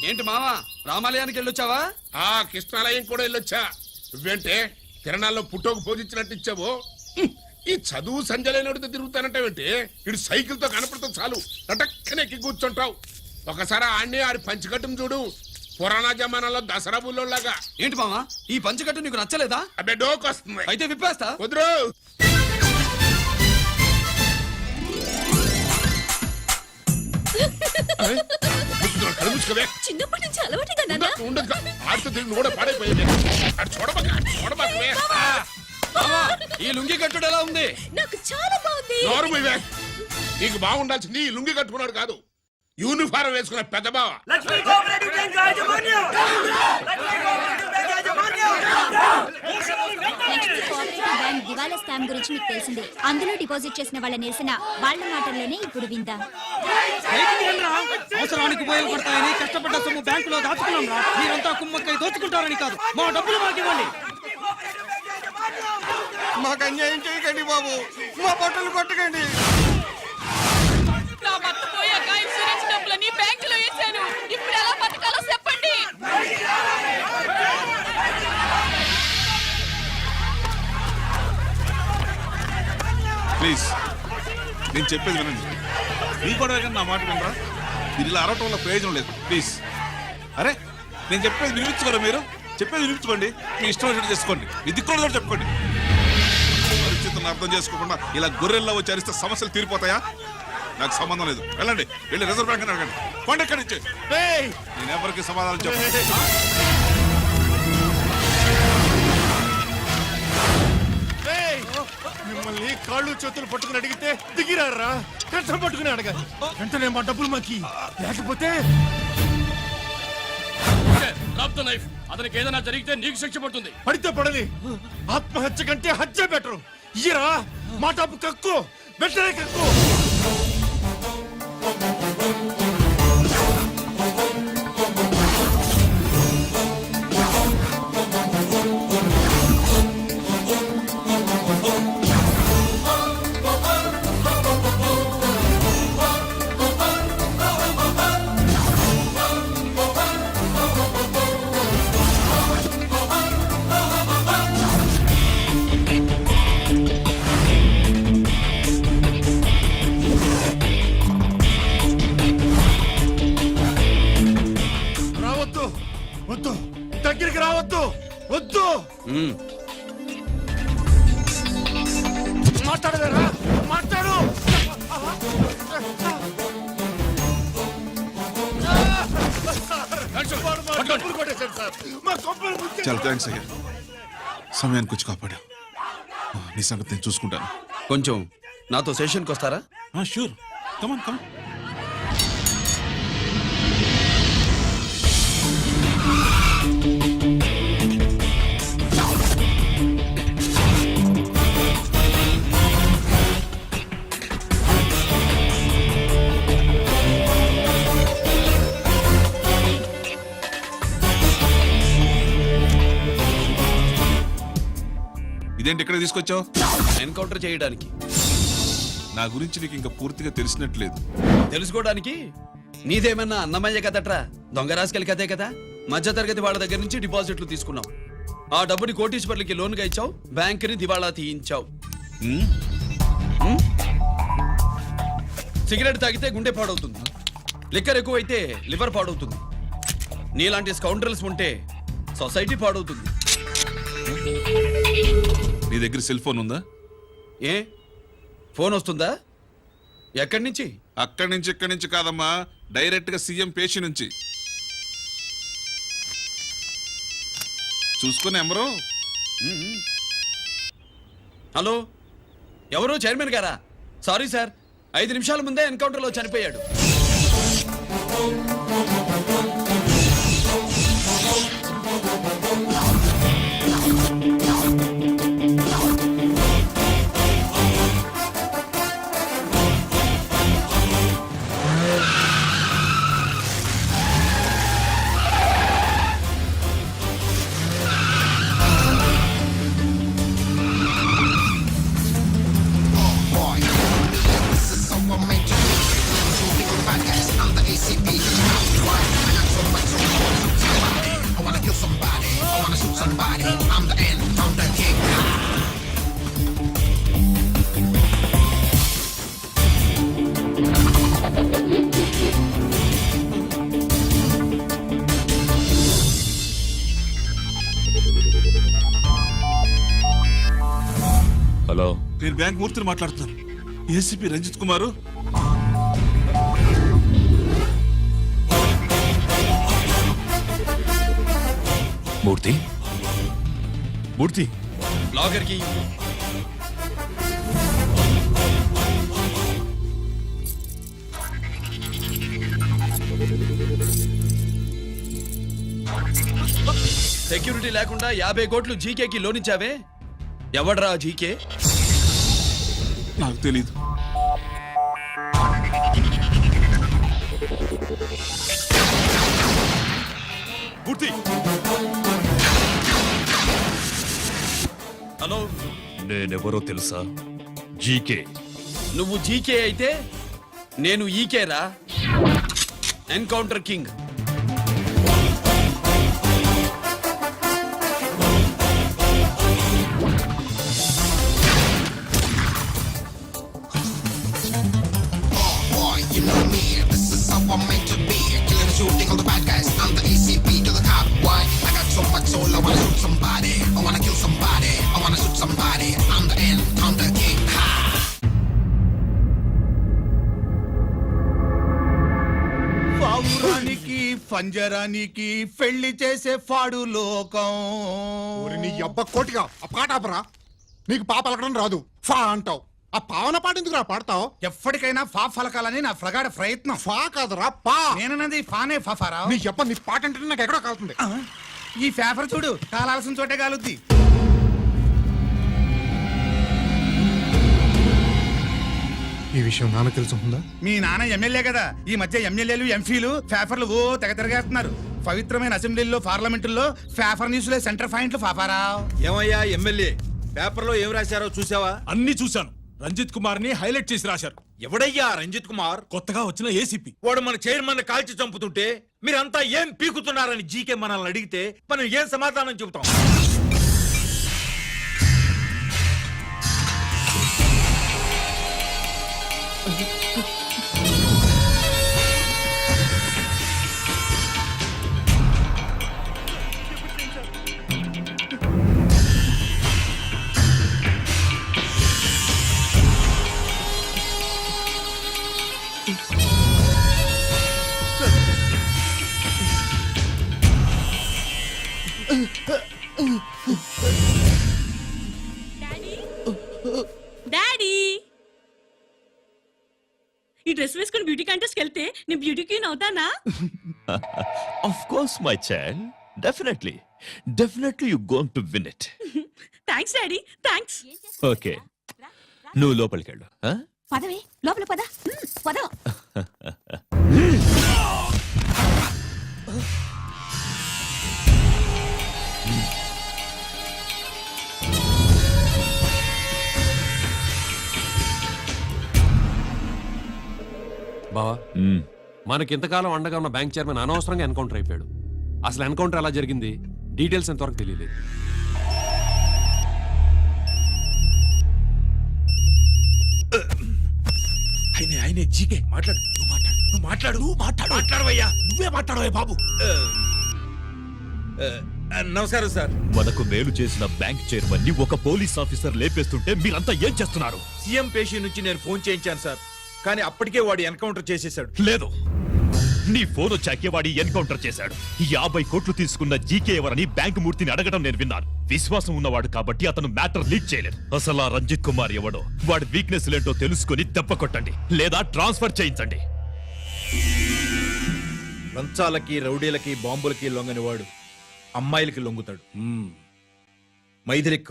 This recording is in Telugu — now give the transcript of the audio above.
ఏంటి మావా రామాలయానికి వెళ్ళొచ్చావా? కృష్ణాలయం కూడా వెళ్ళొచ్చా. నువ్వేంటే తిరణాల్లో పుట్టోకు పూజించినట్టు ఇచ్చావు. ఈ చదువు సంజలైనడితో తిరుగుతానంటావేంటి? ఇటు సైకిల్ తో కనపడతా చాలు నటక్కనెక్కి కూర్చుంటావు. ఒకసారి ఆడిని ఆడి పంచకట్టును చూడు, పురాణ జమానాలో దసరా బుల్లోలాగా. ఏంటి మావా ఈ పంచకట్టు నీకు నచ్చలేదా? అబ్బే డోకు వస్తుంది. అయితే విప్పేస్తా. కుదురు. చిన్నప్పటి నుంచి అలవాటుగా నాన్న. ఉండదు ఆడితో తిరిగి కూడా పాడైపోయింది. చూడబాక ఈ లుంగి కట్టుడు ఎలా ఉంది? నాకు చాలా బాగుంది. నీకు బాగుండాల్సింది ఈ లుంగి కట్టుకున్నాడు కాదు, యూనిఫారం వేసుకున్న పెద్ద బావ. బ్యాంక్ దివాలా స్కామ్ గురించి మీకు తెలిసిందే. అందులో డిపాజిట్ చేసిన వాళ్ళ నిరసన వాళ్ళ మాటల్లోనే ఇప్పుడు విందాం. అవసరానికి ఉపయోగపడతాయని కష్టపడ్డ సొమ్ము బ్యాంకులో దాచుకున్నాం రా. మీరంతా కుమ్మక్కై దోచుకుంటారని కాదు, మా డబ్బులు మాకు ఇవ్వండి. మాకు అన్యాయం చేయకండి బాబు, మా బట్టలు కొట్టకండి. నా భర్త పోయాక ఇన్సూరెన్స్ డబ్బులని బ్యాంకులో వేశాను. ఇప్పుడు ఎలా బతకాలో చెప్పండి. ప్లీజ్ నేను చెప్పేది వినండి. మీ కూడా నా మాట వినరా? మీరు ఇలా అరవటం వల్ల ప్రయోజనం లేదు. ప్లీజ్ అరే నేను చెప్పేది వినిపించుకోరా? మీరు చెప్పేది వినిపించుకోండి, మీ ఇష్టం వచ్చినట్టు చేసుకోండి, మీ దిక్కులో చెప్పుకోండి. పరిస్థితులను అర్థం చేసుకోకుండా ఇలా గొర్రెల్లో వచ్చి అరిస్తే సమస్యలు తీరిపోతాయా? నాకు సంబంధం లేదు. వెళ్ళండి, వెళ్ళి రిజర్వ్ బ్యాంక్ అడగండి. కొండ ఎక్కడి నుంచి నేను ఎవరికి సమాధానం చెప్పను. మిమ్మల్ని కాళ్ళు చేతులు పట్టుకుని అడిగితే దిగిరారా? కష్టం పట్టుకుని అడగాలి. వెంటనే మా డబ్బులు మాకి, లేకపోతే అతనికి ఏదైనా జరిగితే నీకు శిక్ష పడుతుంది. పడితే పడని, ఆత్మహత్య కంటే హత్య బెటరు. ఇయ్యరా మా డబ్బు కక్కు, వెంటనే కక్కు. వద్దు, దగ్గరికి రావద్దు, వద్దు. మాట్లాడలేరా? మాట్లాడు. చాలా థ్యాంక్స్ అయ్యా, సమయానికి వచ్చి కాపాడా. నీ సంగతి నేను చూసుకుంటాను. కొంచెం నాతో సెషన్కి వస్తారా? షూర్, కమాన్ కమాన్. ఇదేంటి ఇక్కడ తీసుకొచ్చావు? ఎన్కౌంటర్ చేయడానికి. నా గురించి నీకు ఇంకా పూర్తిగా తెలిసినట్లేదు. తెలుసుకోవడానికి నీదేమన్నా అన్నమయ్య కదట్రా, దొంగ రాసుకెళ్ళి కదే కదా. మధ్య తరగతి వాళ్ళ దగ్గర నుంచి డిపాజిట్లు తీసుకున్నావు. ఆ డబ్బుని కోటీశ్వర్లకి లోన్గా ఇచ్చావు, బ్యాంకుని దివాళా తీయించావు. సిగరెట్ తాగితే గుండె పాడవుతుంది, లిక్కర్ ఎక్కువైతే లివర్ పాడవుతుంది. నీలాంటి స్కౌండ్రల్స్ ఉంటే సొసైటీ పాడవుతుంది. నీ దగ్గర సెల్ ఫోన్ ఉందా? ఏ ఫోన్ వస్తుందా? ఎక్కడి నుంచి? అక్కడి నుంచి ఇక్కడి నుంచి కాదమ్మా, డైరెక్ట్ గా సీఎం పేషి నుంచి. చూసుకుని ఎవరు? హలో, ఎవరు? చైర్మన్ గారా? సారీ సార్, 5 నిమిషాల ముందే ఎన్కౌంటర్లో చనిపోయాడు. I'm the ACP. నేను బ్యాంక్ మూర్తిని మాట్లాడుతున్నాను. ఏసీపీ రంజిత్ కుమారు. మూర్తి మూర్తి లాగర్ కి సెక్యూరిటీ లేకుండా 50 కోట్లు జీకేకి లోన్ ఇచ్చావే, ఎవడ్రా జీకే? నాకు తెలీదు. మూర్తి హలో, నేనెవరో తెలుసా? జీకే. నువ్వు జీకే అయితే నేను ఈకేరా, encounter king. Shooting all the bad guys, I'm the ACP to the top. Why? I got so much soul, I wanna shoot somebody. I wanna kill somebody. I wanna shoot somebody. I'm the Encounter King. Ha! పావురానికి పంజరానికి పెళ్లి చేసే ఫాడు లోకం. నీ అబ్బ కోటిగా ఆ పాట ఆపరా. నీకు పాప పలకడం రాదు, ఫా అంటావు. ఆ పావన పాట ఎందుకు రా పాడతావు? ఎప్పటికైనా ఫా ఫలకాలని నా ప్రగాఢ ప్రయత్నం. ఫా కాదురా పా. నేనన్నది ఫానే ఫారా. నీ చెప్ప నీ పాట అంటే నాకు ఎక్కడో కాలుతుంది. ఈ పేపర్ చూడు, కాలాల్సిన చోటే కాలుద్ది. ఈ విషయం నాన్న తెలుసుకుందా? మీ నాన్న ఎమ్మెల్యే కదా, ఈ మధ్య ఎమ్మెల్యేలు ఎంపీలు పేపర్లు ఓ తెగ తిరగేస్తున్నారు. పవిత్రమైన అసెంబ్లీల్లో పార్లమెంటుల్లో పేపర్ న్యూస్లో సెంటర్ పాయింట్లు ఫాఫారా. ఏమయ్యా ఎమ్మెల్యే, పేపర్లో ఏం రాశారో చూసావా? అన్ని చూశాను. రంజిత్ కుమార్ ని హైలైట్ చేసి రాశారు. ఎవడయ్యా రంజిత్ కుమార్? కొత్తగా వచ్చిన ఏసీపీ. వాడు మన చైర్మన్ కాల్చి చంపుతుంటే మీరంతా ఏం పీకుతున్నారని జీకే మనల్ని అడిగితే మనం ఏం సమాధానం చెబుతాం? డాడీ, ఈ డ్రెస్ వేసుకుని బ్యూటీ కాంటెస్ట్ వెళ్తే నేను బ్యూటీ క్వీన్ అవుతానా? Of course my child, definitely you going to win it. Thanks daddy, thanks. Okay, నువ్వు లోపలికి వెళ్ళు. పదవే లోపల పద. పద. బావా, మనకి ఇంతకాలం అండగా ఉన్న బ్యాంక్ చైర్మన్ అనవసరంగా ఎన్కౌంటర్ అయిపోయాడు. అసలు ఎన్కౌంటర్ ఎలా జరిగింది డీటెయిల్స్ ఎంతవరకు తెలియలేదు. ఆయనే జీకే. మాట్లాడు, మాట్లాడవయ్యా. నువ్వే మాట్లాడవే బాబు. నమస్కారం సార్. మనకు మేలు చేసిన బ్యాంక్ చైర్మన్ ని ఒక పోలీస్ ఆఫీసర్ లేపేస్తుంటే మీరంతా ఏం చేస్తున్నారు? సీఎం పేషీ నుంచి నేను ఫోన్ చేయించాను సార్, కానీ అప్పటికే వాడు ఎన్కౌంటర్ చేసేశాడు. లేదు, నీ ఫోన్ వచ్చాకే వాడి ఎన్కౌంటర్ చేశాడు. 50 కోట్లు తీసుకున్న జీకే ఎవరని బ్యాంకు మూర్తిని అడగడం నేను విన్నాను. విశ్వాసం ఉన్నవాడు కాబట్టి అతను మ్యాటర్ లీక్ చేయలేదు. అసలు ఆ రంజిత్ కుమార్ ఎవడో, వాడి వీక్నెస్ లేంటో తెలుసుకుని దెబ్బ కొట్టండి, లేదా ట్రాన్స్ఫర్ చేయించండి. లంచాలకి, రౌడీలకి, బాంబులకి లొంగని వాడు అమ్మాయిలకి లొంగుతాడు. మైథిలికి కబురు